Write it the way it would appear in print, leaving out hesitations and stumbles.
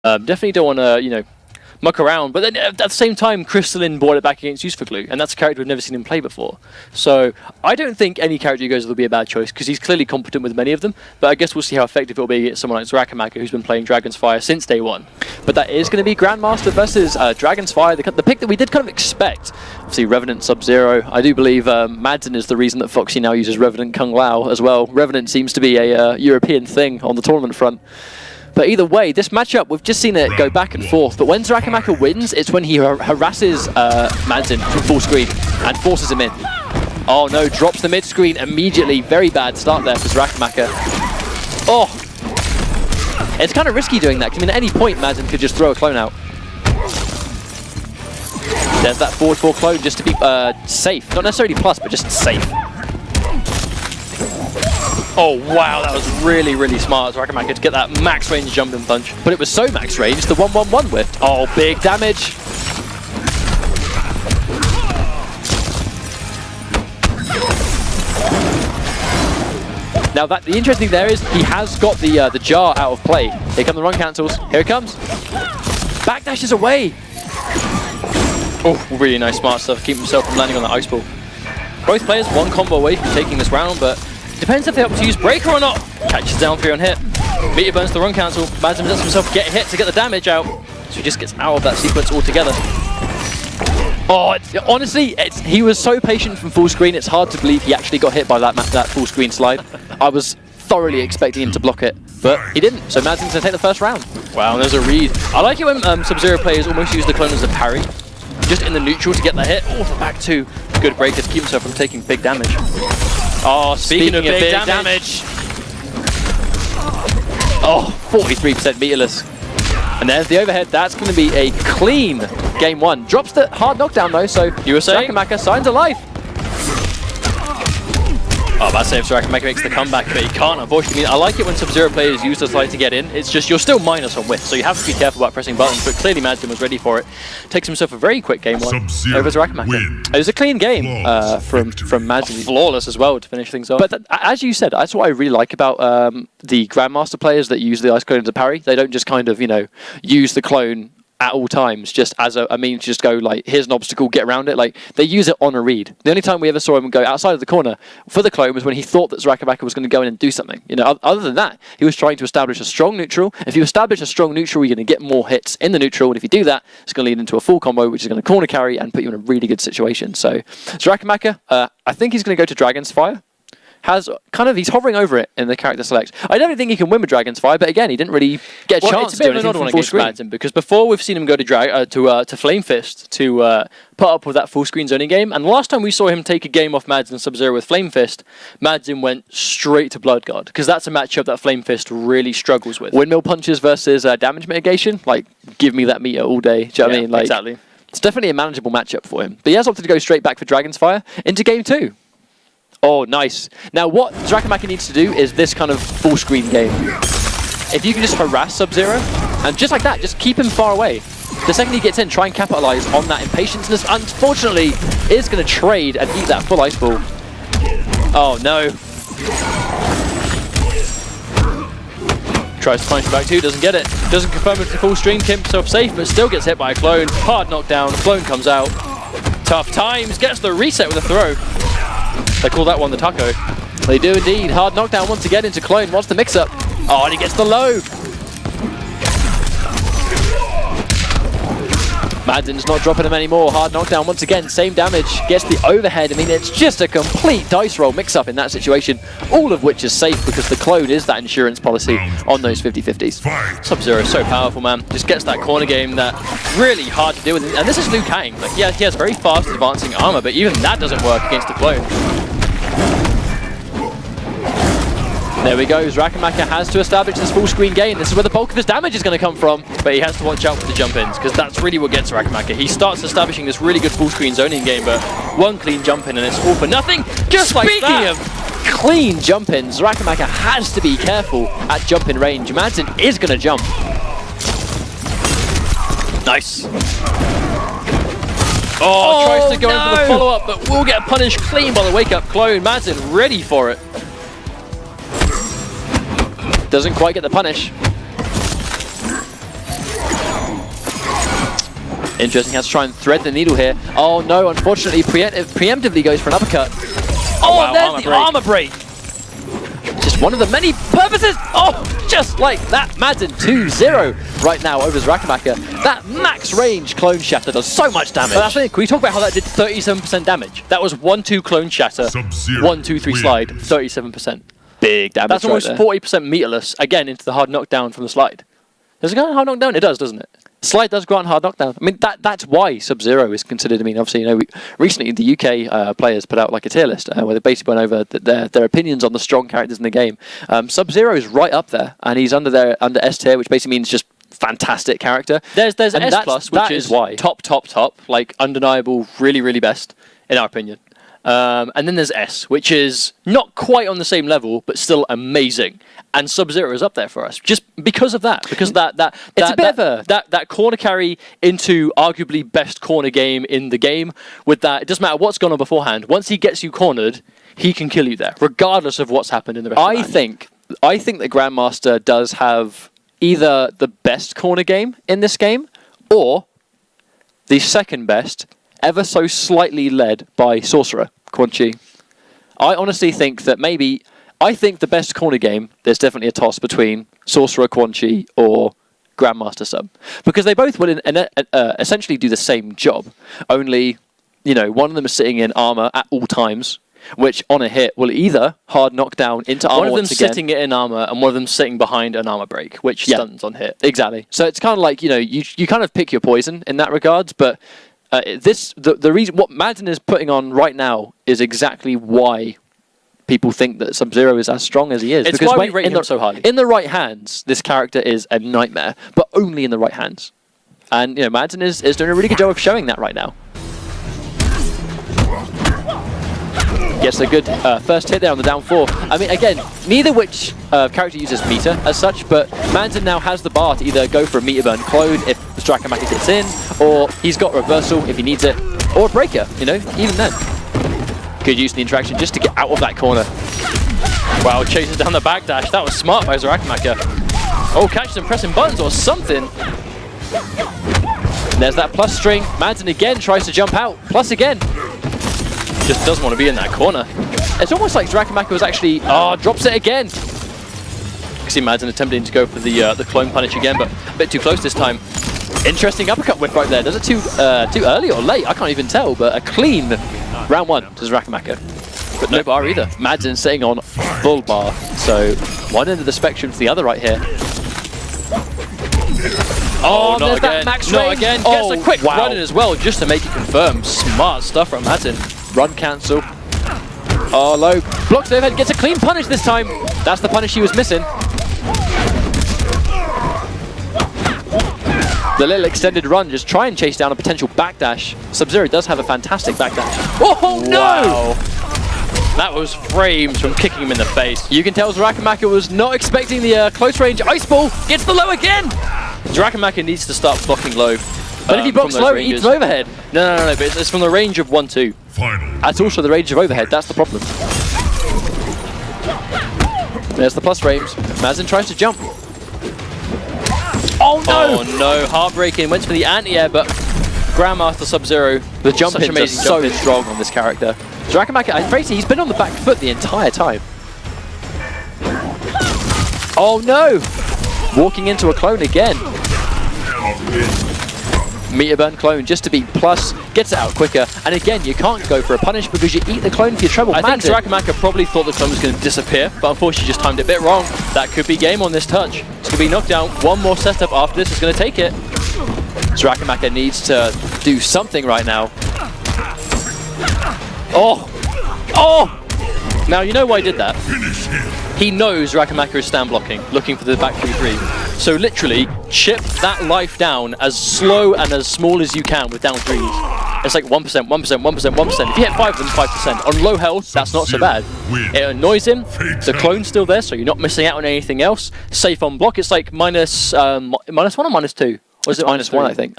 Definitely don't want to, you know, muck around. But then at the same time, Crystalline brought it back against Glue, and that's a character we've never seen him play before. So I don't think any character he goes will be a bad choice, because he's clearly competent with many of them. But I guess we'll see how effective it'll be against someone like Xarakamaka, who's been playing Dragon's Fire since day one. But that is going to be Grandmaster versus Dragon's Fire, the pick that we did kind of expect. Obviously, Revenant Sub-Zero. I do believe Madzin is the reason that Foxy now uses Revenant Kung Lao as well. Revenant seems to be a European thing on the tournament front. But either way, this matchup, we've just seen it go back and forth. But when Xarakamaka wins, it's when he harasses Madzin from full screen and forces him in. Oh no, drops the mid screen immediately. Very bad start there for Xarakamaka. Oh! It's kind of risky doing that, because I mean, at any point, Madzin could just throw a clone out. There's that forward 4 clone just to be safe. Not necessarily plus, but just safe. Oh wow, that was really, really smart. Xarakamaka to get that max range jumping punch. But it was so max range, the 1-1-1 whiffed. Oh, big damage. Now the interesting thing there is he has got the jar out of play. Here come the run cancels. Here it comes. Backdashes away. Oh, really nice smart stuff. Keep himself from landing on the ice ball. Both players one combo away from taking this round, but depends if they opt to use Breaker or not. Catches down 3 on hit. Meteor burns the run cancel. Madzin lets himself get hit to get the damage out. So he just gets out of that sequence altogether. Oh, honestly, he was so patient from full screen, it's hard to believe he actually got hit by that full screen slide. I was thoroughly expecting him to block it, but he didn't. So Madzin's going to take the first round. Wow, and there's a read. I like it when Sub-Zero players almost use the clone as a parry, just in the neutral to get that hit. Oh, the back 2. Good breaker to keep himself from taking big damage. Oh, speaking of big damage. Oh, 43% meterless. And there's the overhead. That's going to be a clean game 1. Drops the hard knockdown though, so you were saying Xarakamaka signs of life. Oh, bad save. Xarakamaka makes the comeback, but he can't, unfortunately. I like it when Sub-Zero players use the slide to get in. It's just you're still minus on width, so you have to be careful about pressing buttons, but clearly Madzin was ready for it. Takes himself a very quick game 1 over Xarakamaka. It was a clean game from Madzin. Flawless as well to finish things off. But as you said, that's what I really like about the Grandmaster players that use the ice clone as a parry. They don't just kind of, you know, use the clone at all times, just as a means to just go like, here's an obstacle, get around it. Like, they use it on a read. The only time we ever saw him go outside of the corner for the clone was when he thought that Xarakamaka was going to go in and do something. You know, other than that, he was trying to establish a strong neutral. If you establish a strong neutral, you're going to get more hits in the neutral, and if you do that, it's going to lead into a full combo, which is going to corner carry and put you in a really good situation. So Xarakamaka, I think he's going to go to Dragon's Fire. He's hovering over it in the character select. I don't think he can win with Dragon's Fire, but again, he didn't really get a chance to do anything from full screen. Because before we've seen him go to Flame Fist to put up with that full screen zoning game, and the last time we saw him take a game off Madzin Sub-Zero with Flame Fist, Madzin went straight to Blood God, because that's a matchup that Flame Fist really struggles with. Windmill punches versus damage mitigation, like, give me that meter all day. Do you know what I mean? Like, exactly. It's definitely a manageable matchup for him. But he has opted to go straight back for Dragon's Fire into game 2. Oh, nice. Now, what Xarakamaka needs to do is this kind of full screen game. If you can just harass Sub-Zero, and just like that, just keep him far away. The second he gets in, try and capitalize on that impatience. And this, unfortunately, is going to trade and eat that full ice ball. Oh, no. Tries to punish back 2, doesn't get it. Doesn't confirm it to full stream, keeps himself safe, but still gets hit by a clone. Hard knockdown, clone comes out. Tough times, gets the reset with a throw. They call that one the taco. They do indeed. Hard knockdown once again into clone. Wants the mix-up. Oh, and he gets the low. Madzin's not dropping him anymore. Hard knockdown once again. Same damage. Gets the overhead. I mean, it's just a complete dice roll mix-up in that situation. All of which is safe because the clone is that insurance policy on those 50-50s. Sub-Zero is so powerful, man. Just gets that corner game that really hard to deal with. And this is Liu Kang. Like, yeah, he has very fast advancing armor, but even that doesn't work against the clone. There we go. Xarakamaka has to establish this full screen game. This is where the bulk of his damage is going to come from, but he has to watch out for the jump-ins, because that's really what gets Xarakamaka. He starts establishing this really good full screen zoning game, but one clean jump-in and it's all for nothing. Just like that. Speaking of clean jump-ins, Xarakamaka has to be careful at jump-in range. Madzin is going to jump. Nice. Oh, tries to go in for the follow-up, but will get punished clean by the wake-up clone. Madzin ready for it. Doesn't quite get the punish. Interesting, has to try and thread the needle here. Oh no, unfortunately, preemptively goes for an uppercut. Oh, wow, there's the armor break. Just one of the many purposes. Oh, just like that. Madzin 2-0 right now over Xarakamaka. That max range clone shatter does so much damage. But that's the thing. Can we talk about how that did 37% damage? That was 1-2 clone shatter, 1-2-3 slide, 37%. Big damage. That's almost 40% meterless again into the hard knockdown from the slide. Does it grant hard knockdown? It does, doesn't it? Slide does grant hard knockdown. I mean, that's why Sub-Zero is considered. I mean, obviously, you know, recently the UK players put out like a tier list where they basically went over their opinions on the strong characters in the game. Sub-Zero is right up there, and he's under S tier, which basically means just fantastic character. There's S plus, which is why top, like undeniable, really best in our opinion. And then there's S, which is not quite on the same level, but still amazing. And Sub-Zero is up there for us, just because of that. Because that corner carry into arguably best corner game in the game. With that, it doesn't matter what's gone on beforehand. Once he gets you cornered, he can kill you there, regardless of what's happened in the rest of the match. I think that Grandmaster does have either the best corner game in this game, or the second best, ever so slightly led by Sorcerer, Quan Chi. I honestly think that I think the best corner game, there's definitely a toss between Sorcerer, Quan Chi, or Grandmaster Sub. Because they both will essentially do the same job. Only, you know, one of them is sitting in armor at all times, which on a hit will either hard knock down into armor once again. One of them sitting in armor, and one of them sitting behind an armor break, which stuns on hit. Exactly. So it's kind of like, you know, you kind of pick your poison in that regards, but the reason what Madzin is putting on right now is exactly why people think that Sub-Zero is as strong as he is. It's why we rate him so highly. In the right hands, this character is a nightmare, but only in the right hands. And, you know, Madzin is doing a really good job of showing that right now. Gets a good first hit there on the down 4. I mean, again, neither which character uses meter as such, but Madzin now has the bar to either go for a meter burn clone if the Xarakamaka gets in, or he's got reversal if he needs it, or a breaker, you know, even then. Good use of the interaction just to get out of that corner. Wow, chases down the backdash. That was smart by Xarakamaka. Oh, catches him pressing buttons or something. And there's that plus string. Madzin again tries to jump out. Plus again. Just doesn't want to be in that corner. It's almost like Xarakamaka was actually... Oh, drops it again. You see Madzin attempting to go for the clone punish again, but a bit too close this time. Interesting uppercut whip right there. Does it too early or late? I can't even tell, but a clean round 1 to Xarakamaka. But no bar either. Madzin sitting on full bar. So one end of the spectrum to the other right here. Oh, not again. That max not range. again. Gets a quick run in as well, just to make it confirm. Smart stuff from Madzin. Run cancel. Oh, low. Blocks overhead. Gets a clean punish this time. That's the punish he was missing. The little extended run, just try and chase down a potential backdash. Sub-Zero does have a fantastic backdash. Oh, no! Wow. That was frames from kicking him in the face. You can tell Xarakamaka was not expecting the close range ice ball. Gets the low again! Xarakamaka needs to start blocking low. But if he blocks low, he eats overhead. No, but it's from the range of 1-2. That's also the range of overhead, that's the problem. There's the plus frames. Madzin tries to jump. Oh no! Oh no, heartbreaking. Went for the anti-air, but Grandmaster Sub-Zero. The jump ins are so strong on this character. Xarakamaka, I'm afraid he's been on the back foot the entire time. Oh no! Walking into a clone again. Meter burn clone just to be plus, gets it out quicker, and again you can't go for a punish because you eat the clone for your treble. I think Xarakamaka probably thought the clone was going to disappear, but unfortunately just timed it a bit wrong. That could be game on this touch. It's going to be knockdown. One more setup after this is going to take it. Xarakamaka needs to do something right now. Oh! Now you know why he did that. He knows Xarakamaka is stand blocking, looking for the back 3-3. So literally, chip that life down as slow and as small as you can with down 3s. It's like 1%, 1%, 1%, 1%. If you hit 5 of them, 5%. On low health, that's not so bad. It annoys him. The clone's still there, so you're not missing out on anything else. Safe on block, it's like minus 1 or minus 2? Was it -1, I think?